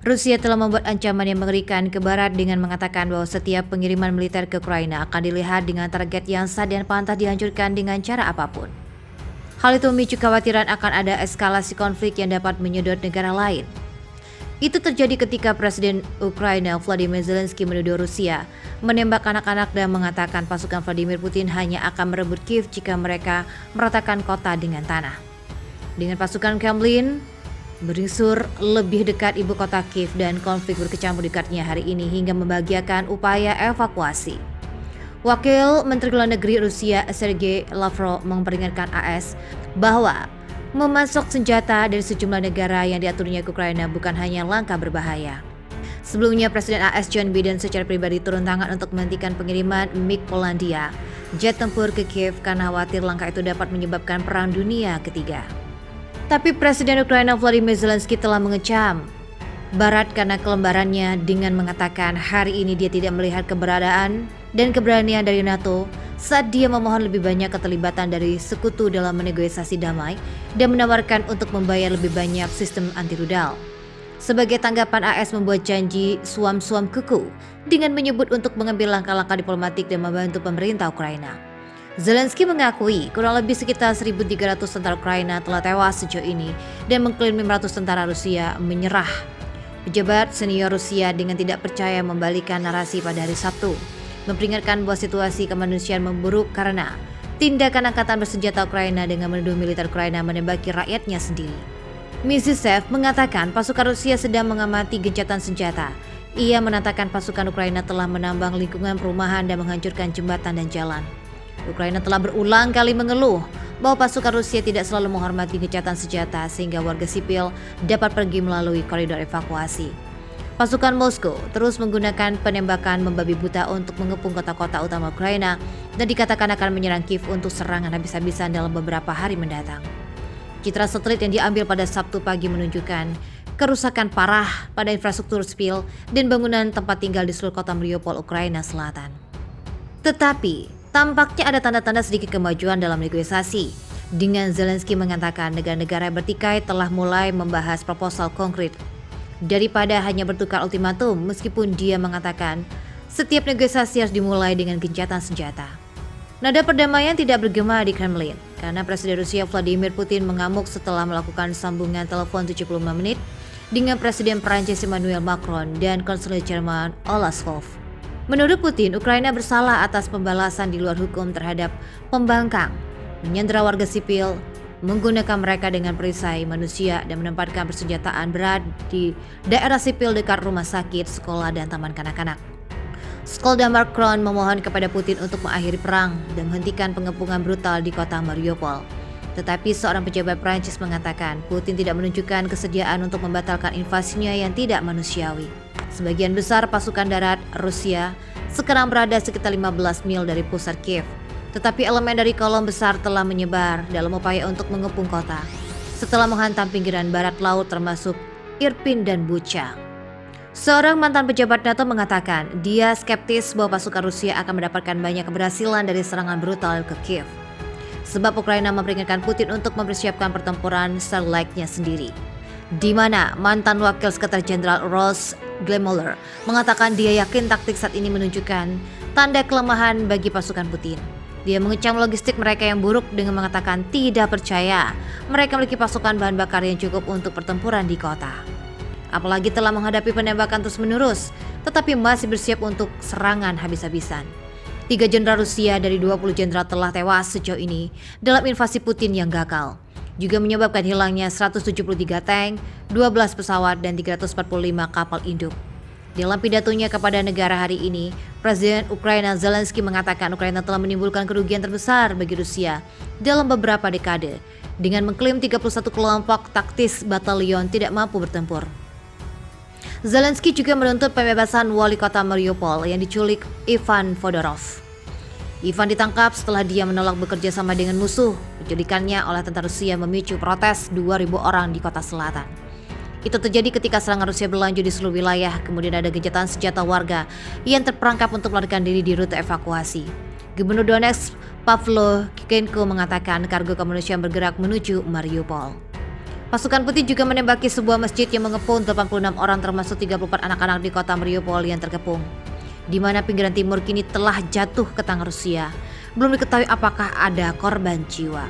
Rusia telah membuat ancaman yang mengerikan ke Barat dengan mengatakan bahwa setiap pengiriman militer ke Ukraina akan dilihat dengan target yang sah dan pantas dihancurkan dengan cara apapun. Hal itu memicu kekhawatiran akan ada eskalasi konflik yang dapat menyedot negara lain. Itu terjadi ketika Presiden Ukraina Volodymyr Zelensky menuduh Rusia menembak anak-anak dan mengatakan pasukan Vladimir Putin hanya akan merebut Kiev jika mereka meratakan kota dengan tanah. Dengan pasukan Kremlin beringsur lebih dekat ibu kota Kiev dan konflik berkecamuk dekatnya hari ini hingga membahayakan upaya evakuasi. Wakil Menteri Luar Negeri Rusia Sergei Lavrov memperingatkan AS bahwa memasok senjata dari sejumlah negara yang diaturnya ke Ukraina bukan hanya langkah berbahaya. Sebelumnya Presiden AS Joe Biden secara pribadi turun tangan untuk menghentikan pengiriman MiG Polandia jet tempur ke Kiev karena khawatir langkah itu dapat menyebabkan perang dunia ketiga. Tapi Presiden Ukraina Volodymyr Zelensky telah mengecam Barat karena kelembarannya dengan mengatakan hari ini dia tidak melihat keberadaan dan keberanian dari NATO saat dia memohon lebih banyak keterlibatan dari sekutu dalam menegosiasi damai dan menawarkan untuk membayar lebih banyak sistem anti rudal. Sebagai tanggapan AS membuat janji suam-suam kuku dengan menyebut untuk mengambil langkah-langkah diplomatik dan membantu pemerintah Ukraina. Zelensky mengakui kurang lebih sekitar 1.300 tentara Ukraina telah tewas sejauh ini dan mengklaim 500 tentara Rusia menyerah. Pejabat senior Rusia dengan tidak percaya membalikan narasi pada hari Sabtu, memperingatkan bahwa situasi kemanusiaan memburuk karena tindakan angkatan bersenjata Ukraina dengan menuduh militer Ukraina menembaki rakyatnya sendiri. Misisev mengatakan pasukan Rusia sedang mengamati gencatan senjata. Ia mengatakan pasukan Ukraina telah menambang lingkungan perumahan dan menghancurkan jembatan dan jalan. Ukraina telah berulang kali mengeluh bahwa pasukan Rusia tidak selalu menghormati gencatan senjata sehingga warga sipil dapat pergi melalui koridor evakuasi. Pasukan Moskow terus menggunakan penembakan membabi buta untuk mengepung kota-kota utama Ukraina dan dikatakan akan menyerang Kiev untuk serangan habis-habisan dalam beberapa hari mendatang. Citra satelit yang diambil pada Sabtu pagi menunjukkan kerusakan parah pada infrastruktur sipil dan bangunan tempat tinggal di seluruh kota Mariupol, Ukraina Selatan. Tetapi tampaknya ada tanda-tanda sedikit kemajuan dalam negosiasi, dengan Zelensky mengatakan negara-negara bertikai telah mulai membahas proposal konkret daripada hanya bertukar ultimatum, meskipun dia mengatakan setiap negosiasi harus dimulai dengan gencatan senjata. Nada perdamaian tidak bergema di Kremlin karena Presiden Rusia Vladimir Putin mengamuk setelah melakukan sambungan telepon 75 menit dengan Presiden Prancis Emmanuel Macron dan Kanselir Jerman Olaf Scholz. Menurut Putin, Ukraina bersalah atas pembalasan di luar hukum terhadap pembangkang, menyandera warga sipil, menggunakan mereka dengan perisai manusia dan menempatkan persenjataan berat di daerah sipil dekat rumah sakit, sekolah, dan taman kanak-kanak. Scholz dan Macron memohon kepada Putin untuk mengakhiri perang dan menghentikan pengepungan brutal di kota Mariupol. Tetapi seorang pejabat Prancis mengatakan Putin tidak menunjukkan kesediaan untuk membatalkan invasinya yang tidak manusiawi. Sebagian besar pasukan darat Rusia sekarang berada sekitar 15 mil dari pusat Kiev, tetapi elemen dari kolom besar telah menyebar dalam upaya untuk mengepung kota setelah menghantam pinggiran barat laut termasuk Irpin dan Bucha. Seorang mantan pejabat NATO mengatakan dia skeptis bahwa pasukan Rusia akan mendapatkan banyak keberhasilan dari serangan brutal ke Kiev, sebab Ukraina memperingatkan Putin untuk mempersiapkan pertempuran Starlightnya sendiri, di mana mantan wakil sekretaris jenderal Ross Glemoller mengatakan dia yakin taktik saat ini menunjukkan tanda kelemahan bagi pasukan Putin. Dia mengecam logistik mereka yang buruk dengan mengatakan tidak percaya mereka memiliki pasukan bahan bakar yang cukup untuk pertempuran di kota. Apalagi telah menghadapi penembakan terus-menerus, tetapi masih bersiap untuk serangan habis-habisan. 3 jenderal Rusia dari 20 jenderal telah tewas sejauh ini dalam invasi Putin yang gagal, juga menyebabkan hilangnya 173 tank, 12 pesawat, dan 345 kapal induk. Dalam pidatonya kepada negara hari ini, Presiden Ukraina Zelensky mengatakan Ukraina telah menimbulkan kerugian terbesar bagi Rusia dalam beberapa dekade, dengan mengklaim 31 kelompok taktis batalion tidak mampu bertempur. Zelensky juga menuntut pembebasan wali kota Mariupol yang diculik Ivan Fedorov. Ivan ditangkap setelah dia menolak bekerja sama dengan musuh. Penculikannya oleh tentara Rusia memicu protes 2.000 orang di kota selatan. Itu terjadi ketika serangan Rusia berlanjut di seluruh wilayah, kemudian ada gencatan senjata warga yang terperangkap untuk melarikan diri di rute evakuasi. Gubernur Donetsk, Pavlo Kikenko mengatakan kargo kemanusiaan bergerak menuju Mariupol. Pasukan putih juga menembaki sebuah masjid yang mengepung 86 orang termasuk 34 anak-anak di kota Mariupol yang terkepung, di mana pinggiran timur kini telah jatuh ke tangan Rusia. Belum diketahui apakah ada korban jiwa.